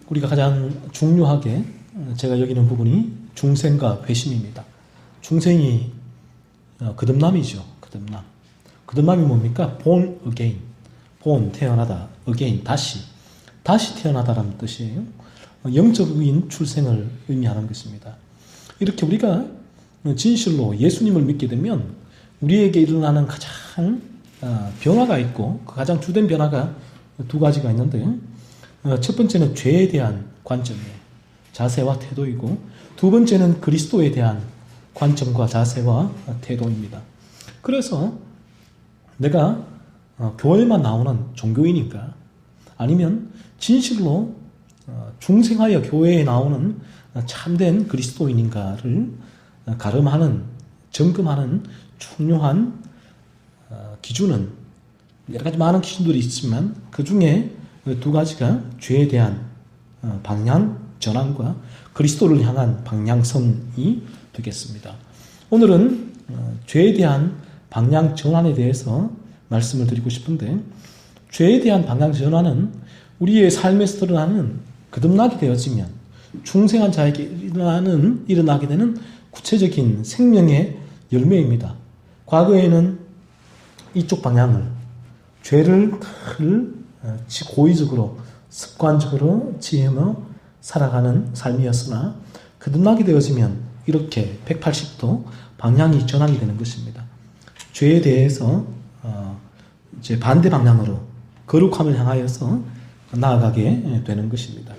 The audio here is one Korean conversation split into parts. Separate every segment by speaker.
Speaker 1: 우리가 가장 중요하게 제가 여기는 부분이 중생과 회심입니다. 중생이 거듭남이죠. 거듭남. 거듭남이 뭡니까? born again. born, 태어나다. again, 다시 태어나다라는 뜻이에요. 영적인 출생을 의미하는 것입니다. 이렇게 우리가 진실로 예수님을 믿게 되면 우리에게 일어나는 가장 변화가 있고 그 가장 주된 변화가 두 가지가 있는데 첫 번째는 죄에 대한 관점이에요. 자세와 태도이고 두 번째는 그리스도에 대한 관점과 자세와 태도입니다. 그래서 내가 교회만 나오는 종교인인가 아니면 진실로 중생하여 교회에 나오는 참된 그리스도인인가를 가름하는 점검하는 중요한 기준은 여러 가지 많은 기준들이 있지만 그 중에 두 가지가 죄에 대한 방향 전환과 그리스도를 향한 방향성이 되겠습니다. 오늘은 죄에 대한 방향 전환에 대해서 말씀을 드리고 싶은데 죄에 대한 방향 전환은 우리의 삶에서 드러나는 거듭나게 되어지면 중생한 자에게 일어나게 되는 구체적인 생명의 열매입니다. 과거에는 이쪽 방향을 죄를 고의적으로 습관적으로 지으며 살아가는 삶이었으나 거듭나게 되어지면 이렇게 180도 방향이 전환이 되는 것입니다. 죄에 대해서 이제 반대 방향으로 거룩함을 향하여서 나아가게 되는 것입니다.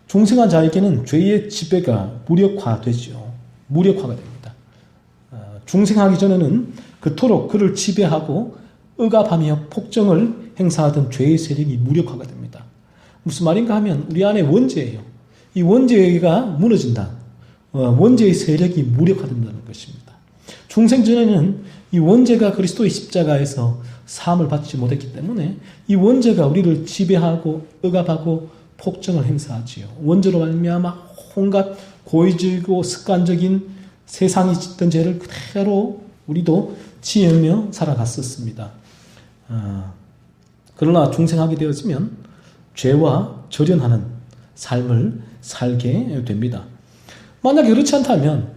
Speaker 1: 중생한 자에게는 죄의 지배가 무력화되죠. 무력화가 됩니다. 중생하기 전에는 그토록 그를 지배하고 억압하며 폭정을 행사하던 죄의 세력이 무력화가 됩니다. 무슨 말인가 하면 우리 안에 원죄예요. 이 원죄가 무너진다. 원죄의 세력이 무력화된다는 것입니다. 중생 전에는 이 원죄가 그리스도의 십자가에서 사함을 받지 못했기 때문에 이 원죄가 우리를 지배하고 억압하고 폭정을 행사하지요. 원죄로 말미암아 온갖 고의적이고 습관적인 세상이 짓던 죄를 그대로 우리도 지으며 살아갔었습니다. 그러나 중생하게 되어지면 죄와 절연하는 삶을 살게 됩니다. 만약에 그렇지 않다면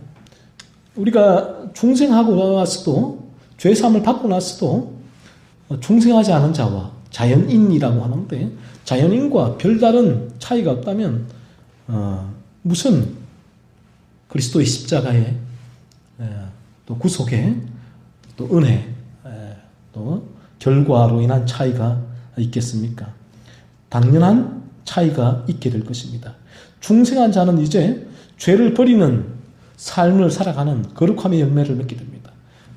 Speaker 1: 우리가 중생하고 나서도 죄사함을 받고 나서도 중생하지 않은 자와 자연인이라고 하는데 자연인과 별다른 차이가 없다면 무슨 그리스도의 십자가의 또 구속의 또 은혜 또 결과로 인한 차이가 있겠습니까? 당연한 차이가 있게 될 것입니다. 중생한 자는 이제 죄를 버리는 삶을 살아가는 거룩함의 열매를 맺게 됩니다.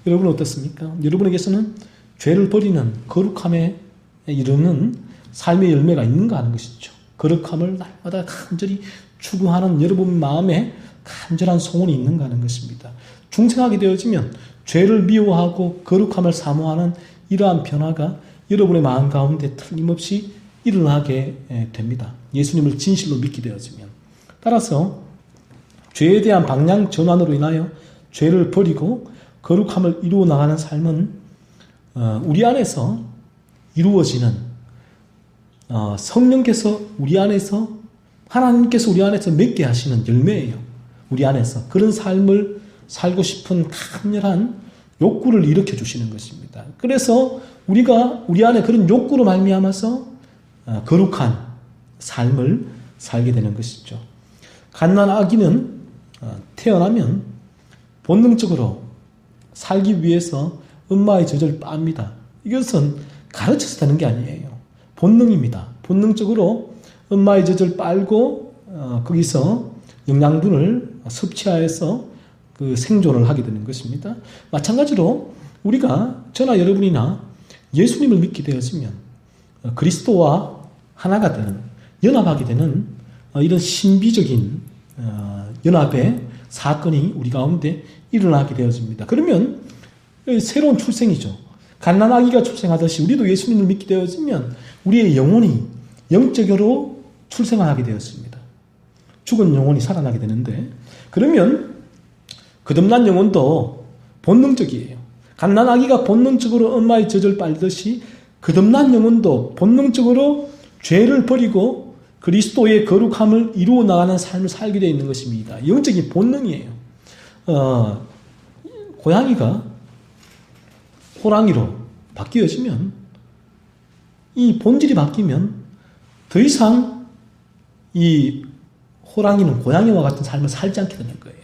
Speaker 1: 여러분 어떻습니까? 여러분에게서는 죄를 버리는 거룩함에 이르는 삶의 열매가 있는가 하는 것이죠. 거룩함을 날마다 간절히 추구하는 여러분 마음에 간절한 소원이 있는가 하는 것입니다. 중생하게 되어지면 죄를 미워하고 거룩함을 사모하는 이러한 변화가 여러분의 마음 가운데 틀림없이 일어나게 됩니다. 예수님을 진실로 믿게 되어지면. 따라서 죄에 대한 방향 전환으로 인하여 죄를 버리고 거룩함을 이루어 나가는 삶은 우리 안에서 이루어지는 성령께서 우리 안에서 하나님께서 우리 안에서 맺게 하시는 열매예요. 우리 안에서 그런 삶을 살고 싶은 강렬한 욕구를 일으켜 주시는 것입니다. 그래서 우리가 우리 안에 그런 욕구로 말미암아서 거룩한 삶을 살게 되는 것이죠. 갓난 아기는 태어나면 본능적으로 살기 위해서 엄마의 젖을 빱니다. 이것은 가르쳐서 되는 게 아니에요. 본능입니다. 본능적으로 엄마의 젖을 빨고 거기서 영양분을 섭취하여서 그 생존을 하게 되는 것입니다. 마찬가지로 우리가 저나 여러분이나 예수님을 믿게 되었으면 그리스도와 하나가 되는 연합하게 되는 이런 신비적인 연합의 사건이 우리 가운데 일어나게 되어집니다. 그러면 새로운 출생이죠. 갓난아기가 출생하듯이 우리도 예수님을 믿게 되어지면 우리의 영혼이 영적으로 출생을 하게 되었습니다. 죽은 영혼이 살아나게 되는데 그러면 거듭난 영혼도 본능적이에요. 갓난아기가 본능적으로 엄마의 젖을 빨듯이 거듭난 영혼도 본능적으로 죄를 버리고 그리스도의 거룩함을 이루어 나가는 삶을 살게 되어 있는 것입니다. 영적인 본능이에요. 고양이가 호랑이로 바뀌어지면, 이 본질이 바뀌면 더 이상 이 호랑이는 고양이와 같은 삶을 살지 않게 되는 거예요.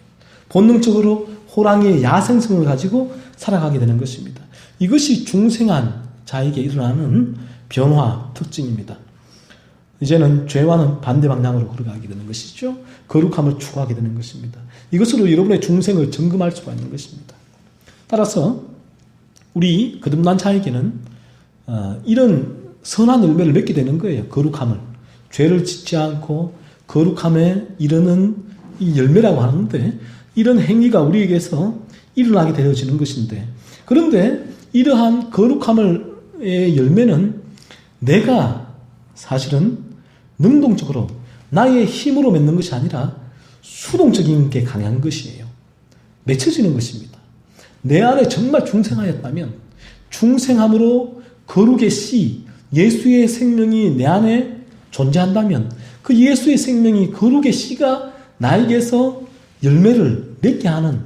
Speaker 1: 본능적으로 호랑이의 야생성을 가지고 살아가게 되는 것입니다. 이것이 중생한 자에게 일어나는 변화 특징입니다. 이제는 죄와는 반대 방향으로 걸어가게 되는 것이죠. 거룩함을 추구하게 되는 것입니다. 이것으로 여러분의 중생을 점검할 수가 있는 것입니다. 따라서 우리 거듭난 자에게는 이런 선한 열매를 맺게 되는 거예요. 거룩함을. 죄를 짓지 않고 거룩함에 이르는 이 열매라고 하는데, 이런 행위가 우리에게서 일어나게 되어지는 것인데, 그런데 이러한 거룩함의 열매는 내가 사실은 능동적으로 나의 힘으로 맺는 것이 아니라 수동적인 게 강한 것이에요. 맺혀지는 것입니다. 내 안에 정말 중생하였다면, 중생함으로 거룩의 씨, 예수의 생명이 내 안에 존재한다면, 그 예수의 생명이, 거룩의 씨가 나에게서 열매를 맺게 하는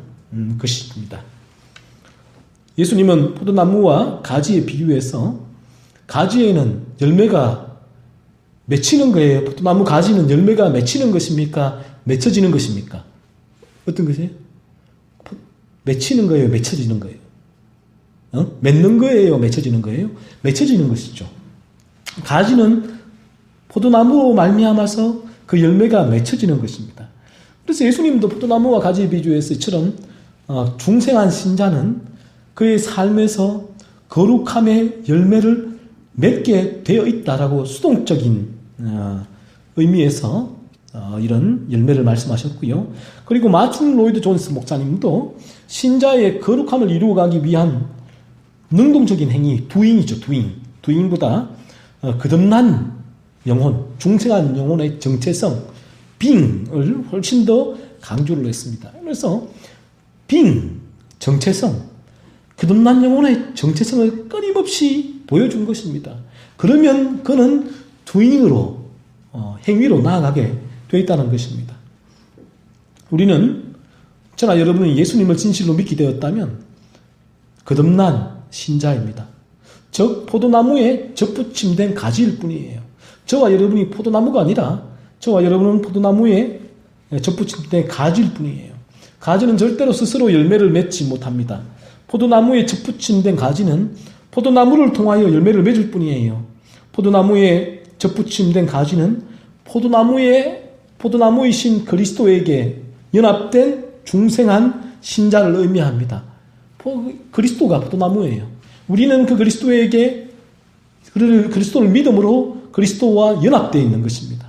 Speaker 1: 것입니다. 예수님은 포도나무와 가지에 비유해서, 가지에는 열매가 맺히는 거예요. 포도나무 가지는 열매가 맺히는 것입니까? 맺혀지는 것입니까? 어떤 것이에요? 맺히는 거예요? 맺혀지는 거예요? 맺는 거예요? 맺혀지는 거예요? 맺혀지는 것이죠. 가지는 포도나무로 말미암아서 그 열매가 맺혀지는 것입니다. 그래서 예수님도 포도나무와 가지에 비유해서 이처럼 중생한 신자는 그의 삶에서 거룩함의 열매를 맺게 되어 있다라고 수동적인 의미에서 이런 열매를 말씀하셨고요. 그리고 마틴 로이드 존스 목사님도 신자의 거룩함을 이루어가기 위한 능동적인 행위, doing이죠. doing보다 거듭난 영혼, 중생한 영혼의 정체성, being을 훨씬 더 강조를 했습니다. 그래서 being, 정체성, 거듭난 영혼의 정체성을 끊임없이 보여준 것입니다. 그러면 그는 doing으로, 행위로 나아가게 되어 있다는 것입니다. 우리는, 저나 여러분이 예수님을 진실로 믿게 되었다면 거듭난 신자입니다. 즉 포도나무에 접붙임된 가지일 뿐이에요. 저와 여러분이 포도나무가 아니라 저와 여러분은 포도나무에 접붙임된 가지일 뿐이에요. 가지는 절대로 스스로 열매를 맺지 못합니다. 포도나무에 접붙임된 가지는 포도나무를 통하여 열매를 맺을 뿐이에요. 포도나무에 접붙임된 가지는 포도나무이신 그리스도에게 연합된 중생한 신자를 의미합니다. 그리스도가 포도나무예요. 우리는 그 그리스도를 믿음으로 그리스도와 연합되어 있는 것입니다.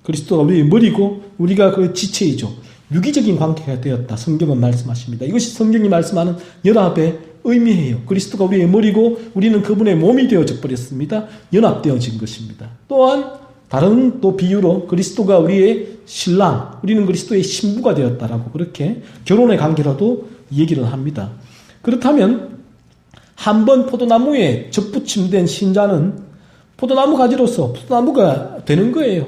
Speaker 1: 그리스도가 우리의 머리고 우리가 그 지체이죠. 유기적인 관계가 되었다. 성경은 말씀하십니다. 이것이 성경이 말씀하는 연합의 의미예요. 그리스도가 우리의 머리고 우리는 그분의 몸이 되어져 버렸습니다. 연합되어진 것입니다. 또한 다른 또 비유로 그리스도가 우리의 신랑, 우리는 그리스도의 신부가 되었다라고 그렇게 결혼의 관계라도 얘기를 합니다. 그렇다면 한번 포도나무에 접붙임된 신자는 포도나무 가지로서 포도나무가 되는 거예요.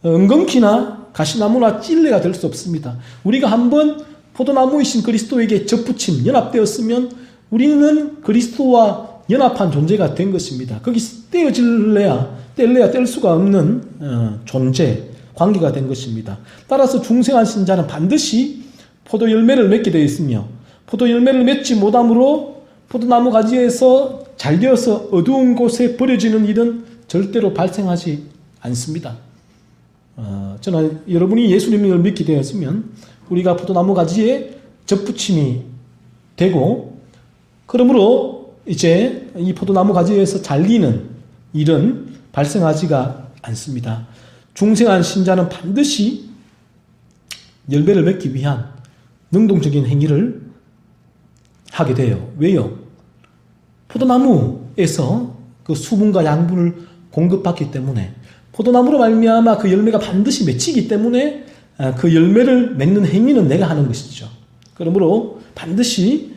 Speaker 1: 은근키나 가시나무나 찔레가 될 수 없습니다. 우리가 한번 포도나무이신 그리스도에게 접붙임, 연합되었으면 우리는 그리스도와 연합한 존재가 된 것입니다. 거기서 뗄래야 뗄 수가 없는 존재, 관계가 된 것입니다. 따라서 중생한 신자는 반드시 포도 열매를 맺게 되어 있으며, 포도 열매를 맺지 못함으로 포도나무 가지에서 잘되어서 어두운 곳에 버려지는 일은 절대로 발생하지 않습니다. 저는 여러분이 예수님을 믿게 되었으면 우리가 포도나무 가지에 접붙임이 되고, 그러므로 이제 이 포도나무 가지에서 잘리는 일은 발생하지가 않습니다. 중생한 신자는 반드시 열매를 맺기 위한 능동적인 행위를 하게 돼요. 왜요? 포도나무에서 그 수분과 양분을 공급받기 때문에, 포도나무로 말미암아 그 열매가 반드시 맺히기 때문에 그 열매를 맺는 행위는 내가 하는 것이죠. 그러므로 반드시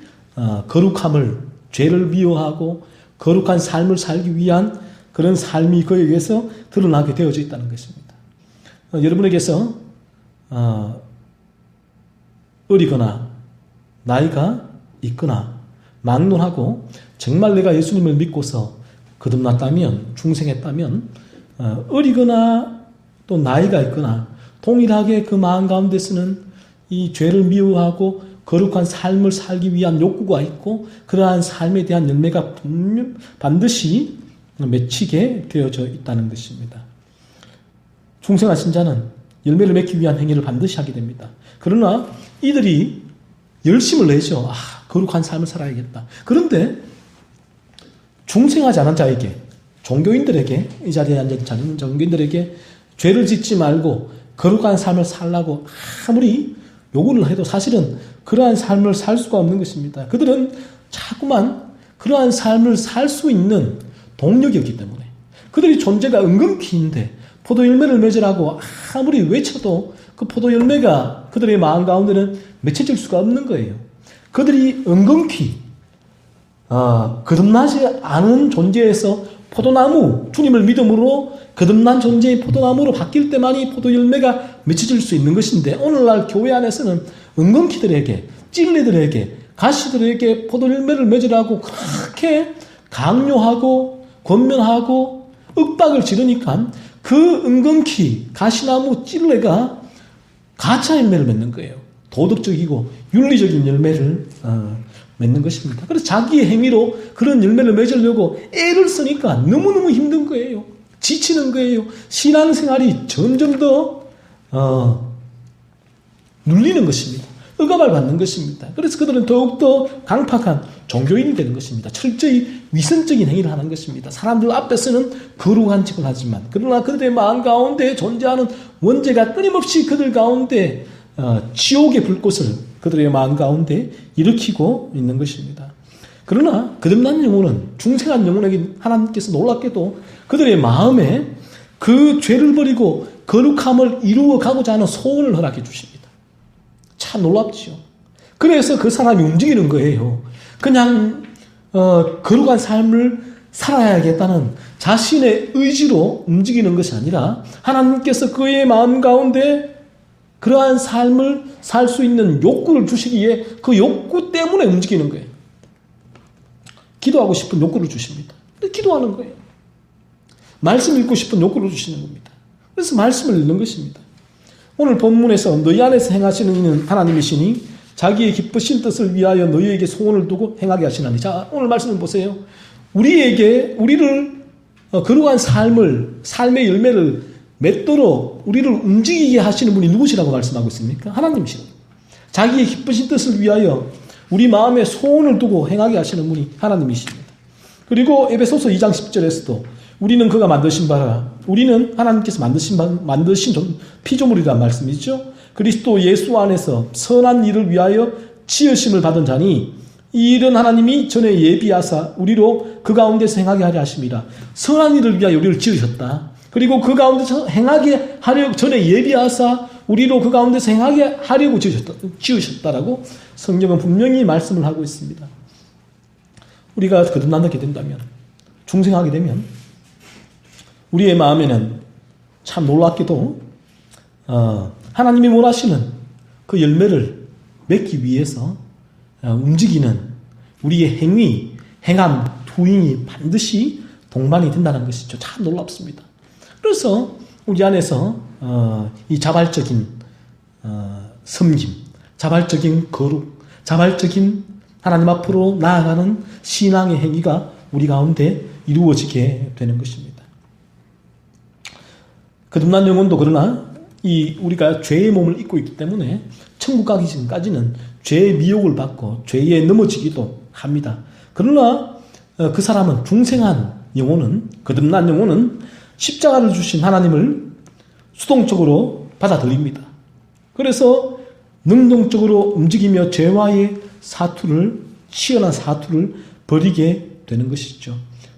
Speaker 1: 거룩함을, 죄를 미워하고 거룩한 삶을 살기 위한 그런 삶이 그에게서 드러나게 되어져 있다는 것입니다. 여러분에게서 어리거나 나이가 있거나 막론하고 정말 내가 예수님을 믿고서 거듭났다면, 중생했다면, 어리거나 또 나이가 있거나 동일하게 그 마음 가운데서는 이 죄를 미워하고 거룩한 삶을 살기 위한 욕구가 있고 그러한 삶에 대한 열매가 반드시 맺히게 되어져 있다는 것입니다. 중생하신 자는 열매를 맺기 위한 행위를 반드시 하게 됩니다. 그러나 이들이 열심을 내죠. 거룩한 삶을 살아야겠다. 그런데 중생하지 않은 자에게, 종교인들에게, 이 자리에 앉아있는 종교인들에게 죄를 짓지 말고 거룩한 삶을 살라고 아무리 요구를 해도 사실은 그러한 삶을 살 수가 없는 것입니다. 그들은 자꾸만 그러한 삶을 살 수 있는 동력이 없기 때문에 그들이 존재가 은근키인데 포도 열매를 맺으라고 아무리 외쳐도 그 포도 열매가 그들의 마음 가운데는 맺혀질 수가 없는 거예요. 그들이 은근히 거듭나지 않은 존재에서 포도나무, 주님을 믿음으로 거듭난 존재의 포도나무로 바뀔 때만이 포도 열매가 맺혀질 수 있는 것인데 오늘날 교회 안에서는 은근키들에게, 찔레들에게, 가시들에게 포도 열매를 맺으라고 그렇게 강요하고 권면하고 윽박을 지르니까 그 은근키, 가시나무, 찔레가 가짜 열매를 맺는 거예요. 도덕적이고 윤리적인 열매를 맺는 것입니다. 그래서 자기의 행위로 그런 열매를 맺으려고 애를 쓰니까 너무너무 힘든 거예요. 지치는 거예요. 신앙생활이 점점 더 눌리는 것입니다. 억압을 받는 것입니다. 그래서 그들은 더욱더 강팍한 종교인이 되는 것입니다. 철저히 위선적인 행위를 하는 것입니다. 사람들 앞에서는 거룩한 척을 하지만 그러나 그들의 마음 가운데 존재하는 원죄가 끊임없이 그들 가운데 지옥의 불꽃을 그들의 마음 가운데 일으키고 있는 것입니다. 그러나 거듭난 영혼은, 중생한 영혼에게 하나님께서 놀랍게도 그들의 마음에 그 죄를 버리고 거룩함을 이루어 가고자 하는 소원을 허락해 주십니다. 참 놀랍지요. 그래서 그 사람이 움직이는 거예요. 그냥 거룩한 삶을 살아야겠다는 자신의 의지로 움직이는 것이 아니라 하나님께서 그의 마음 가운데 그러한 삶을 살 수 있는 욕구를 주시기에 그 욕구 때문에 움직이는 거예요. 기도하고 싶은 욕구를 주십니다. 기도하는 거예요. 말씀 읽고 싶은 욕구를 주시는 겁니다. 그래서 말씀을 읽는 것입니다. 오늘 본문에서 너희 안에서 행하시는 이는 하나님이시니 자기의 기쁘신 뜻을 위하여 너희에게 소원을 두고 행하게 하시나니. 자, 오늘 말씀을 보세요. 우리를 거룩한 삶의 열매를 맺도록 우리를 움직이게 하시는 분이 누구시라고 말씀하고 있습니까? 하나님이시라고. 자기의 기쁘신 뜻을 위하여 우리 마음에 소원을 두고 행하게 하시는 분이 하나님이십니다. 그리고 에베소서 2장 10절에서도 우리는 그가 만드신 바라, 우리는 하나님께서 만드신 피조물이란 말씀이죠. 그리스도 예수 안에서 선한 일을 위하여 지으심을 받은 자니 이 일은 하나님이 전에 예비하사 우리로 그 가운데서 행하게 하려 하심이라. 선한 일을 위하여 우리를 지으셨다. 그리고 그 가운데서 행하게 하려 전에 예비하사 우리로 그 가운데서 행하게 하려고 지으셨다라고 성경은 분명히 말씀을 하고 있습니다. 우리가 거듭나게 된다면, 중생하게 되면 우리의 마음에는 참 놀랍게도 하나님이 원하시는 그 열매를 맺기 위해서 움직이는 우리의 행함, 도인이 반드시 동반이 된다는 것이죠. 참 놀랍습니다. 그래서 우리 안에서 이 자발적인 섬김, 자발적인 거룩, 자발적인 하나님 앞으로 나아가는 신앙의 행위가 우리 가운데 이루어지게 되는 것입니다. 거듭난 영혼도 그러나 우리가 죄의 몸을 입고 있기 때문에 천국 가기 전까지는 죄의 미혹을 받고 죄에 넘어지기도 합니다. 그러나 그 사람은 중생한 영혼은, 거듭난 영혼은 십자가를 주신 하나님을 수동적으로 받아들입니다. 그래서 능동적으로 움직이며 죄와의 치열한 사투를 벌이게 되는 것이죠.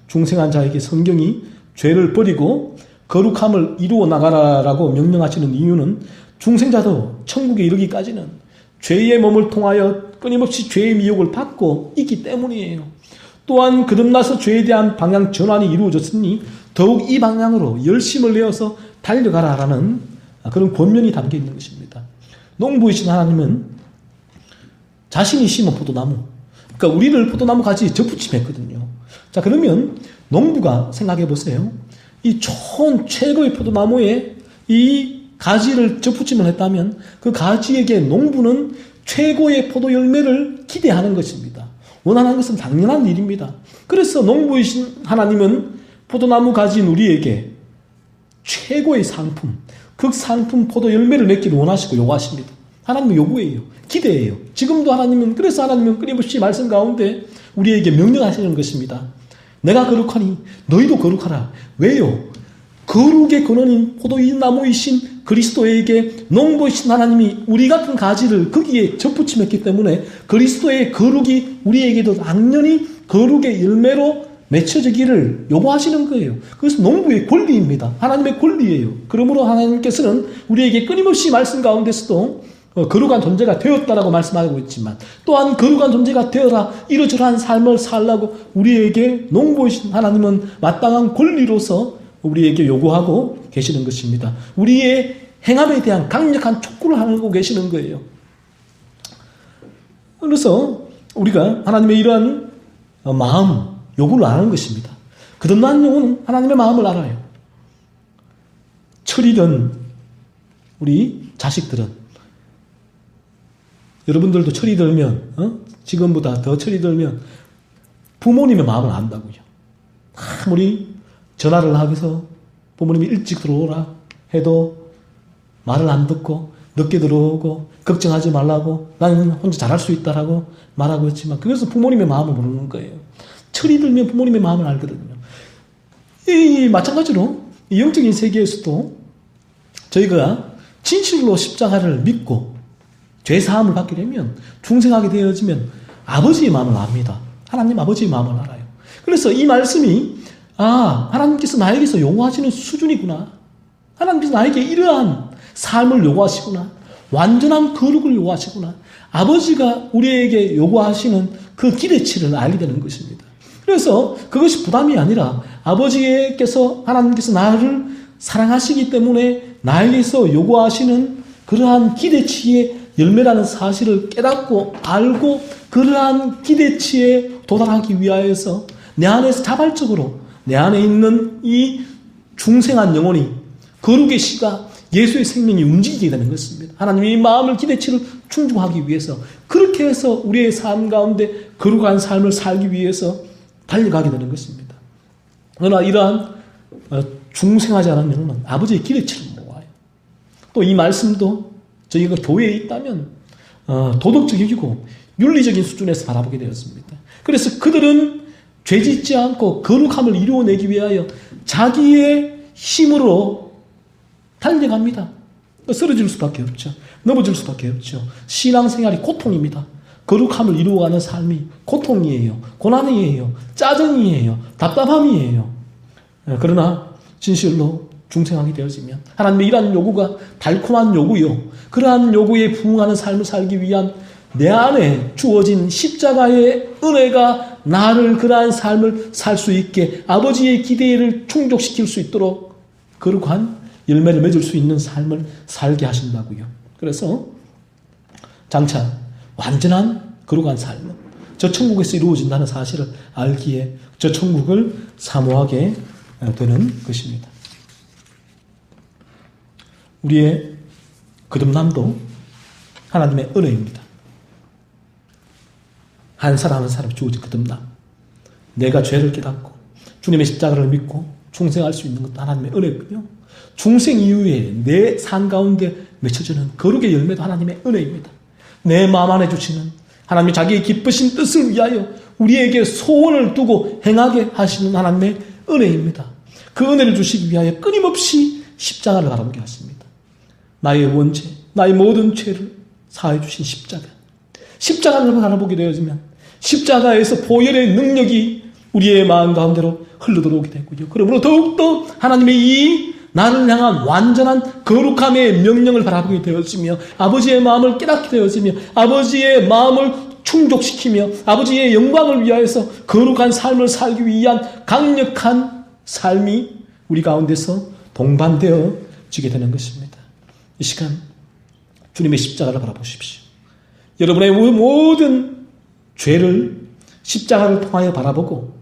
Speaker 1: 중생한 자에게 성경이 죄를 버리고 거룩함을 이루어 나가라라고 명령하시는 이유는 중생자도 천국에 이르기까지는 죄의 몸을 통하여 끊임없이 죄의 미혹을 받고 있기 때문이에요. 또한 거듭나서 죄에 대한 방향 전환이 이루어졌으니 더욱 이 방향으로 열심을 내어서 달려가라라는 그런 권면이 담겨 있는 것입니다. 농부이신 하나님은 자신이 심은 포도나무, 그러니까 우리를 포도나무 가지 접붙임했거든요. 자, 그러면 농부가 생각해 보세요. 이 좋은 최고의 포도나무에 이 가지를 접붙임을 했다면 그 가지에게 농부는 최고의 포도 열매를 기대하는 것입니다. 원하는 것은 당연한 일입니다. 그래서 농부이신 하나님은 포도나무 가지인 우리에게 최고의 상품, 극상품 포도 열매를 맺기를 원하시고 요구하십니다. 하나님의 요구예요. 기대예요. 지금도 그래서 하나님은 끊임없이 말씀 가운데 우리에게 명령하시는 것입니다. 내가 거룩하니 너희도 거룩하라. 왜요? 거룩의 근원인 포도인 나무이신 그리스도에게 농부이신 하나님이 우리 같은 가지를 거기에 접붙임했기 때문에 그리스도의 거룩이 우리에게도 당연히 거룩의 열매로 맺혀지기를 요구하시는 거예요. 그래서 농부의 권리입니다. 하나님의 권리예요. 그러므로 하나님께서는 우리에게 끊임없이 말씀 가운데서도 거룩한 존재가 되었다라고 말씀하고 있지만 또한 거룩한 존재가 되어라 이러저러한 삶을 살라고 우리에게 농부이신 하나님은 마땅한 권리로서 우리에게 요구하고 계시는 것입니다. 우리의 행함에 대한 강력한 촉구를 하고 계시는 거예요. 그래서 우리가 하나님의 이러한 마음, 요구를 아는 것입니다. 거듭난 영혼은 하나님의 마음을 알아요. 철이든 우리 자식들은 여러분들도 철이 들면 지금보다 더 철이 들면 부모님의 마음을 안다고요. 아무리 전화를 하면서 부모님이 일찍 들어오라 해도 말을 안 듣고 늦게 들어오고 걱정하지 말라고 나는 혼자 잘할 수 있다라고 말하고 있지만 그래서 부모님의 마음을 모르는 거예요. 철이 들면 부모님의 마음을 알거든요. 마찬가지로 이 영적인 세계에서도 저희가 진실로 십자가를 믿고 죄사함을 받게 되면 중생하게 되어지면 아버지의 마음을 압니다. 하나님 아버지의 마음을 알아요. 그래서 이 말씀이 하나님께서 나에게서 요구하시는 수준이구나. 하나님께서 나에게 이러한 삶을 요구하시구나. 완전한 거룩을 요구하시구나. 아버지가 우리에게 요구하시는 그 기대치를 알게 되는 것입니다. 그래서 그것이 부담이 아니라 아버지께서 하나님께서 나를 사랑하시기 때문에 나에게서 요구하시는 그러한 기대치의 열매라는 사실을 깨닫고 알고 그러한 기대치에 도달하기 위하여서 내 안에서 자발적으로 내 안에 있는 이 중생한 영혼이 거룩의 씨가 예수의 생명이 움직이게 되는 것입니다. 하나님의 마음을 기대치를 충족하기 위해서 그렇게 해서 우리의 삶 가운데 거룩한 삶을 살기 위해서 달려가게 되는 것입니다. 그러나 이러한 중생하지 않은 영혼은 아버지의 기대치를 모아요. 또 이 말씀도 저희가 교회에 있다면 도덕적이고 윤리적인 수준에서 바라보게 되었습니다. 그래서 그들은 죄짓지 않고 거룩함을 이루어내기 위하여 자기의 힘으로 달려갑니다. 쓰러질 수밖에 없죠. 넘어질 수밖에 없죠. 신앙생활이 고통입니다. 거룩함을 이루어가는 삶이 고통이에요. 고난이에요. 짜증이에요. 답답함이에요. 그러나 진실로 중생하게 되어지면 하나님의 이러한 요구가 달콤한 요구요. 그러한 요구에 부응하는 삶을 살기 위한 내 안에 주어진 십자가의 은혜가 나를 그러한 삶을 살 수 있게 아버지의 기대를 충족시킬 수 있도록 거룩한 열매를 맺을 수 있는 삶을 살게 하신다고요. 그래서 장차 완전한 거룩한 삶은 저 천국에서 이루어진다는 사실을 알기에 저 천국을 사모하게 되는 것입니다. 우리의 거듭남도 하나님의 은혜입니다. 한 사람 한 사람 주어진 거듭남. 내가 죄를 깨닫고 주님의 십자가를 믿고 중생할 수 있는 것도 하나님의 은혜고요. 중생 이후에 내 삶 가운데 맺혀지는 거룩의 열매도 하나님의 은혜입니다. 내 마음 안에 주시는 하나님의 자기의 기쁘신 뜻을 위하여 우리에게 소원을 두고 행하게 하시는 하나님의 은혜입니다. 그 은혜를 주시기 위하여 끊임없이 십자가를 바라보게 하십니다. 나의 원죄, 나의 모든 죄를 사해 주신 십자가. 십자가를 바라보게 되어지면 십자가에서 보혈의 능력이 우리의 마음 가운데로 흘러들어오게 되고요. 그러므로 더욱더 하나님의 이 나를 향한 완전한 거룩함의 명령을 바라보게 되어지며 아버지의 마음을 깨닫게 되어지며 아버지의 마음을 충족시키며 아버지의 영광을 위하여서 거룩한 삶을 살기 위한 강력한 삶이 우리 가운데서 동반되어지게 되는 것입니다. 이 시간 주님의 십자가를 바라보십시오. 여러분의 모든 죄를 십자가를 통하여 바라보고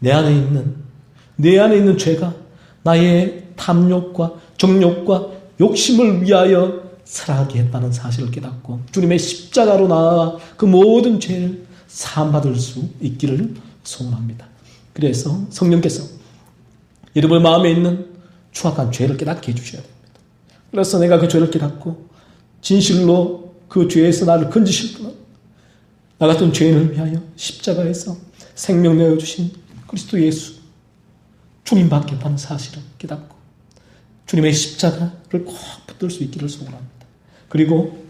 Speaker 1: 내 안에 있는 죄가 나의 탐욕과 정욕과 욕심을 위하여 살아가게 했다는 사실을 깨닫고 주님의 십자가로 나아가 그 모든 죄를 사함받을 수 있기를 소원합니다. 그래서 성령께서 여러분의 마음에 있는 추악한 죄를 깨닫게 해주셔야 됩니다. 그래서 내가 그 죄를 깨닫고 진실로 그 죄에서 나를 건지실 분은 나 같은 죄인을 위하여 십자가에서 생명 내어주신 그리스도 예수 주님 받겠다는 사실을 깨닫고 주님의 십자가를 꼭 붙들 수 있기를 소원합니다. 그리고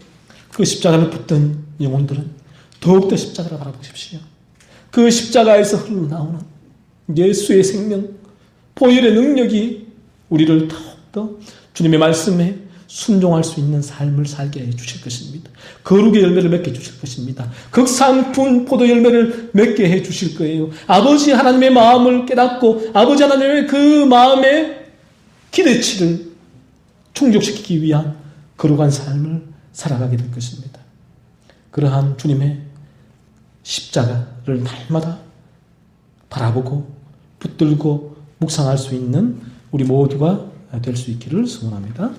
Speaker 1: 그 십자가를 붙든 영혼들은 더욱더 십자가를 바라보십시오. 그 십자가에서 흘러나오는 예수의 생명, 보혈의 능력이 우리를 더욱더 주님의 말씀에 순종할 수 있는 삶을 살게 해주실 것입니다. 거룩의 열매를 맺게 해주실 것입니다. 극상품 포도 열매를 맺게 해주실 거예요. 아버지 하나님의 마음을 깨닫고 아버지 하나님의 그 마음의 기대치를 충족시키기 위한 거룩한 삶을 살아가게 될 것입니다. 그러한 주님의 십자가를 날마다 바라보고 붙들고 묵상할 수 있는 우리 모두가 될 수 있기를 소원합니다.